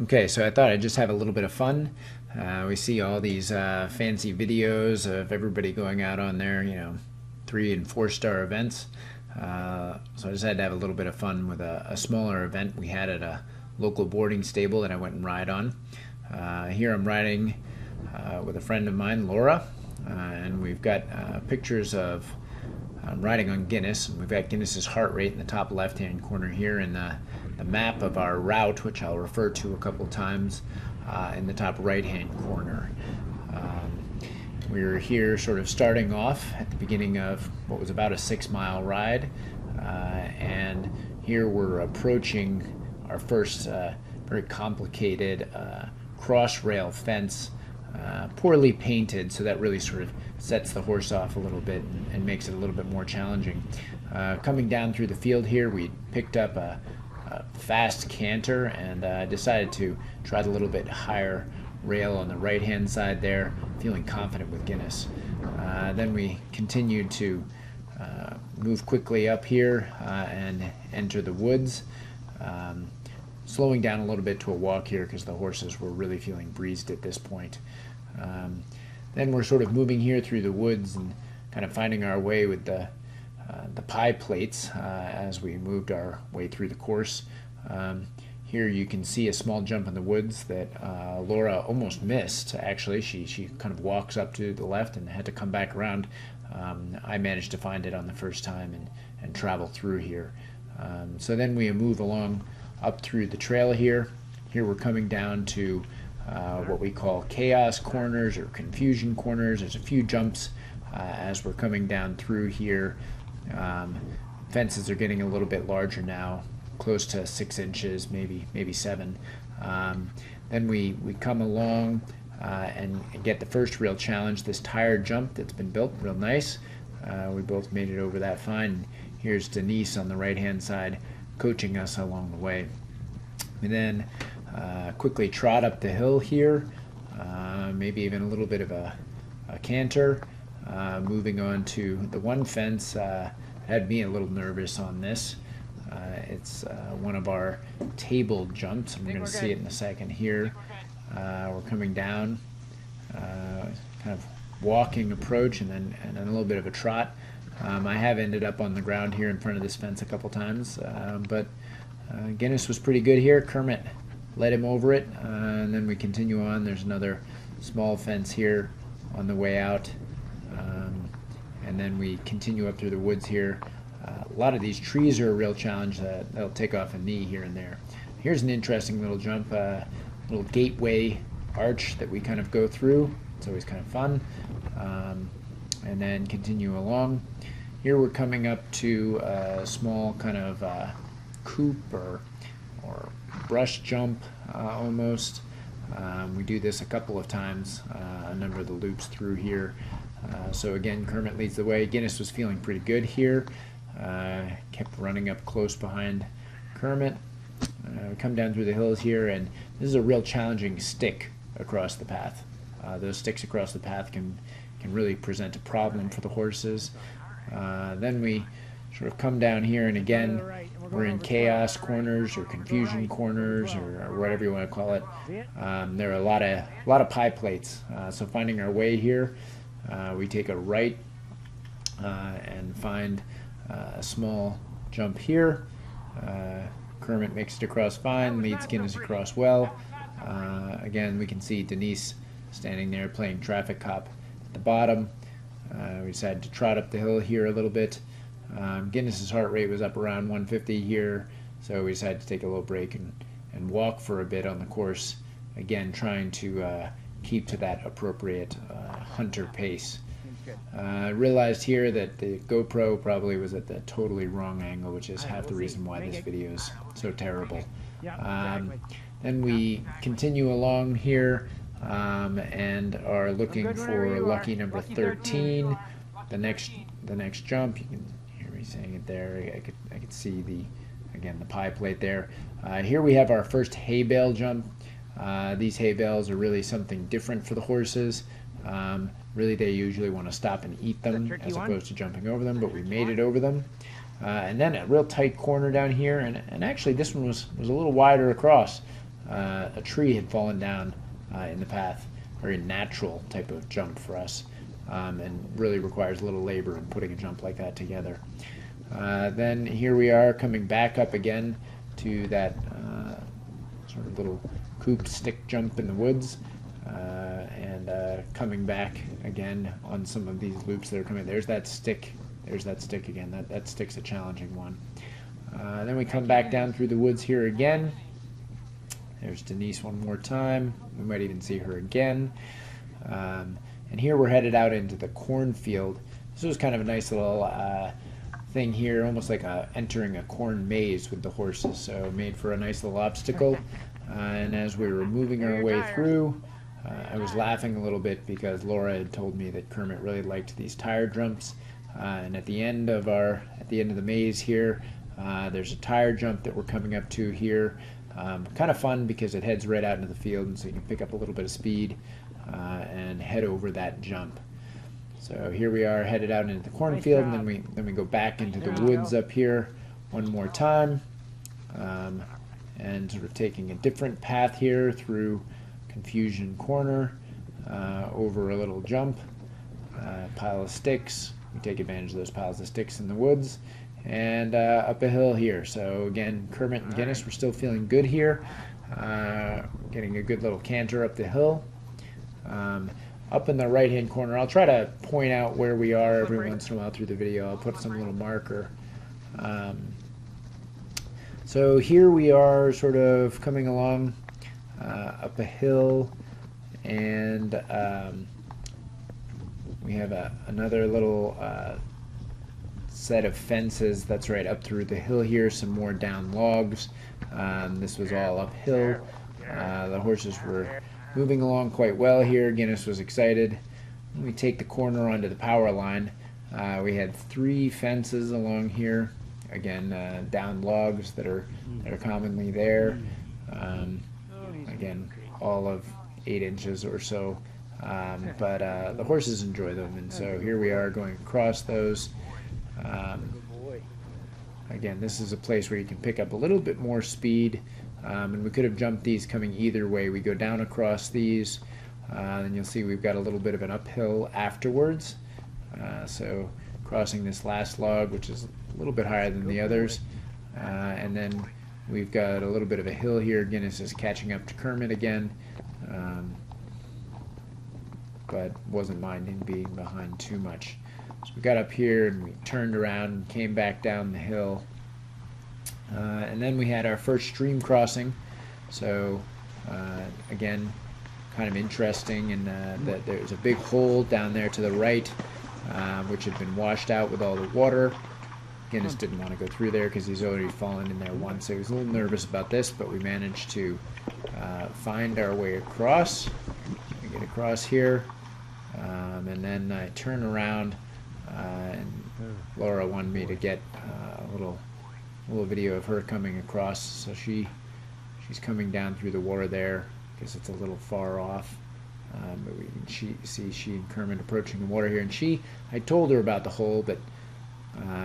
Okay, so I thought I'd just have a little bit of fun. We see all these fancy videos of everybody going out on their, 3 and 4 star events. So I just had to have a little bit of fun with a smaller event we had at a local boarding stable that I went and ride on. Here I'm riding with a friend of mine, Laura, and we've got pictures of riding on Guinness, and we've got Guinness's heart rate in the top left-hand corner here, and the map of our route, which I'll refer to a couple times, in the top right-hand corner. We're here sort of starting off at the beginning of what was about a 6-mile ride, and here we're approaching our first very complicated cross rail fence, poorly painted, so that really sort of sets the horse off a little bit and makes it a little bit more challenging. Coming down through the field here, we picked up a fast canter and decided to try the little bit higher rail on the right hand side there, feeling confident with Guinness. Then we continued to move quickly up here and enter the woods, slowing down a little bit to a walk here because the horses were really feeling breezed at this point. Then we're sort of moving here through the woods and kind of finding our way with the pie plates as we moved our way through the course. Here you can see a small jump in the woods that Laura almost missed. Actually, she kind of walks up to the left and had to come back around. I managed to find it on the first time and travel through here. So then we move along up through the trail here. Here we're coming down to what we call chaos corners or confusion corners. There's a few jumps as we're coming down through here. Fences are getting a little bit larger now, close to 6 inches, maybe 7. Then we come along and get the first real challenge, this tire jump that's been built, real nice. We both made it over that fine. Here's Denise on the right hand side coaching us along the way. And then quickly trot up the hill here, maybe even a little bit of a canter. Moving on to the one fence, had me a little nervous on this. It's one of our table jumps. I'm going to see it in a second here. We're coming down, kind of walking approach, and then a little bit of a trot. I have ended up on the ground here in front of this fence a couple times, but Guinness was pretty good here. Kermit led him over it, and then we continue on. There's another small fence here on the way out, and then we continue up through the woods here. A lot of these trees are a real challenge. They'll take off a knee here and there. Here's an interesting little jump, little gateway arch that we kind of go through. It's always kind of fun. And then continue along. Here we're coming up to a small kind of coop or brush jump almost. We do this a couple of times, a number of the loops through here. So again, Kermit leads the way. Guinness was feeling pretty good here. Kept running up close behind Kermit. We come down through the hills here, and this is a real challenging stick across the path. Those sticks across the path can really present a problem for the horses. Then we sort of come down here, and again, we're in chaos corners or confusion corners or whatever you want to call it. There are a lot of pie plates. So finding our way here, we take a right and find a small jump here. Kermit makes it across fine, leads Guinness across well. Again, we can see Denise standing there playing traffic cop at the bottom. We decided to trot up the hill here a little bit. Guinness's heart rate was up around 150 here, so we decided to take a little break and walk for a bit on the course, again trying to keep to that appropriate hunter pace. I realized here that the GoPro probably was at the totally wrong angle, which is half the reason why this video is so terrible. Then we continue along here and are looking for lucky number 13. The next jump, you can hear me saying it there. I could see the pie plate there. Here we have our first hay bale jump. These hay bales are really something different for the horses. Really, they usually want to stop and eat them as opposed to jumping over them, but we made it over them. And then a real tight corner down here, and actually this one was a little wider across. a tree had fallen down in the path. Very natural type of jump for us, and really requires little labor in putting a jump like that together. Then here we are coming back up again to that sort of little cooped stick jump in the woods, and coming back again on some of these loops that are coming. There's that stick again. That stick's a challenging one. Then we come back down through the woods here again. There's Denise one more time. We might even see her again. And here we're headed out into the cornfield. This was kind of a nice little thing here, almost like entering a corn maze with the horses, so made for a nice little obstacle. And as we were moving our way through, I was laughing a little bit because Laura had told me that Kermit really liked these tire jumps. And at the end of the maze here, there's a tire jump that we're coming up to here. Kind of fun because it heads right out into the field, and so you can pick up a little bit of speed and head over that jump. So here we are headed out into the cornfield, and then we go back into the woods up here one more time, and sort of taking a different path here through Confusion Corner, over a little jump, pile of sticks. We take advantage of those piles of sticks in the woods, and up a hill here. So again, Kermit and Guinness, we're still feeling good here, getting a good little canter up the hill. Up in the right hand corner, I'll try to point out where we are every once in a while through the video. I'll put some little marker. So here we are sort of coming along up a hill, and we have another little set of fences that's right up through the hill here, some more down logs. This was all uphill. The horses were moving along quite well here. Guinness was excited. When we take the corner onto the power line, we had 3 fences along here. Again, down logs that are commonly there. Again, all of 8 inches or so. But the horses enjoy them, and so here we are going across those. Again, this is a place where you can pick up a little bit more speed, and we could have jumped these coming either way. We go down across these, and you'll see we've got a little bit of an uphill afterwards. So crossing this last log, which is a little bit higher than the others, and then we've got a little bit of a hill here. Guinness is catching up to Kermit again, but wasn't minding being behind too much. So we got up here and we turned around and came back down the hill, and then we had our first stream crossing. So again, kind of interesting in that there's a big hole down there to the right, which had been washed out with all the water. Guinness didn't want to go through there because he's already fallen in there once, so he was a little nervous about this, but we managed to find our way across. We get across here, and then I turn around, and Laura wanted me to get a little video of her coming across. So she's coming down through the water there because it's a little far off, but we can see she and Kermit approaching the water here. And I told her about the hole, but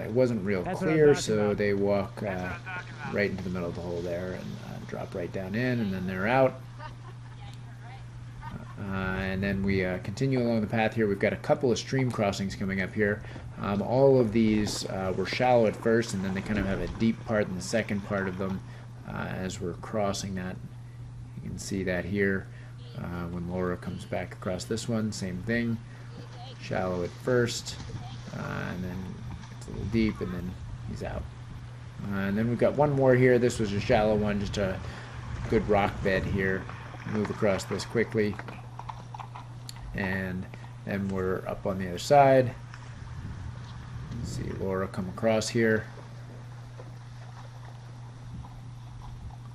it wasn't real clear, so they walk right into the middle of the hole there and drop right down in, and then they're out. And then we continue along the path here. We've got a couple of stream crossings coming up here. All of these were shallow at first, and then they kind of have a deep part in the second part of them as we're crossing that. You can see that here. When Laura comes back across this one, same thing. Shallow at first, and then it's a little deep, and then he's out. And then we've got one more here. This was a shallow one, just a good rock bed here. Move across this quickly, and then we're up on the other side. See Laura come across here,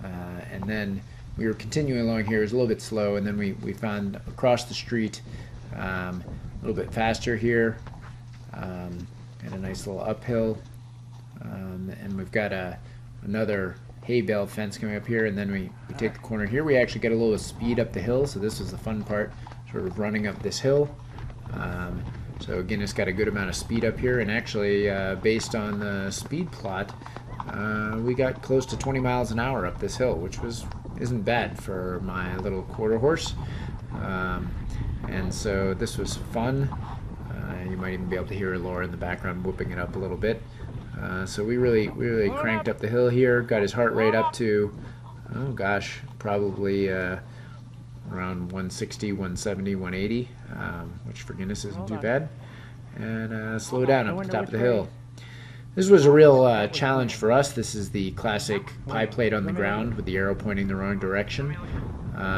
and then we were continuing along here. It was a little bit slow, and then we found across the street a little bit faster here, and a nice little uphill, and we've got another hay bale fence coming up here, and then we take the corner here. We actually get a little speed up the hill, so this is the fun part, sort of running up this hill. So Guinness got a good amount of speed up here, and actually based on the speed plot, we got close to 20 miles an hour up this hill, which was isn't bad for my little quarter horse. Um, and so this was fun. You might even be able to hear Laura in the background whooping it up a little bit. So we really cranked up the hill here, got his heart rate up to, oh gosh, probably around 160, 170, 180, which for Guinness isn't too bad. And slow down up the top of the hill. This was a real challenge for us. This is the classic pie plate on the ground with the arrow pointing the wrong direction.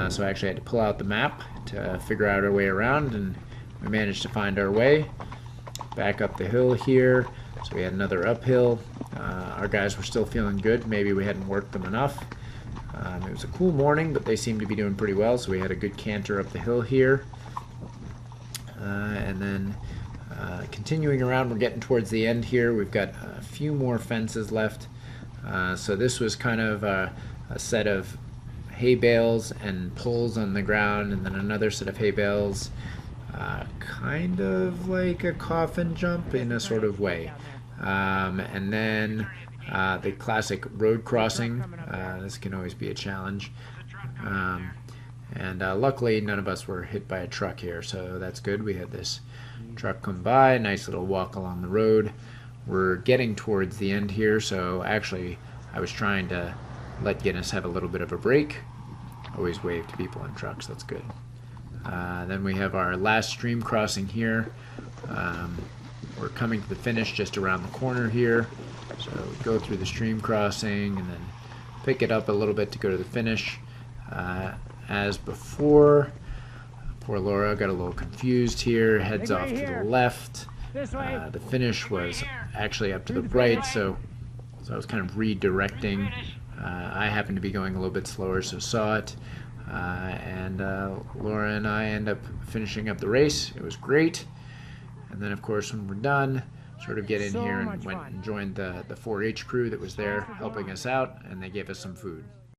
So I actually had to pull out the map to figure out our way around, and we managed to find our way back up the hill here. So we had another uphill. Our guys were still feeling good. Maybe we hadn't worked them enough. It was a cool morning, but they seemed to be doing pretty well, so we had a good canter up the hill here. And then continuing around, we're getting towards the end here. We've got a few more fences left. So this was kind of a set of hay bales and poles on the ground, and then another set of hay bales, kind of like a coffin jump in a sort of way. And then the classic road crossing. This can always be a challenge. And luckily none of us were hit by a truck here, so that's good. We had this truck come by, nice little walk along the road. We're getting towards the end here, so actually I was trying to let Guinness have a little bit of a break. Always wave to people in trucks, that's good. Then we have our last stream crossing here. We're coming to the finish just around the corner here. So we go through the stream crossing and then pick it up a little bit to go to the finish. As before, poor Laura got a little confused here, heads off to the left. The finish was actually up to the right, so I was kind of redirecting. I happened to be going a little bit slower, so saw it. And Laura and I end up finishing up the race. It was great. And then, of course, when we're done, sort of get in here and went and joined the 4-H crew that was there helping us out, and they gave us some food.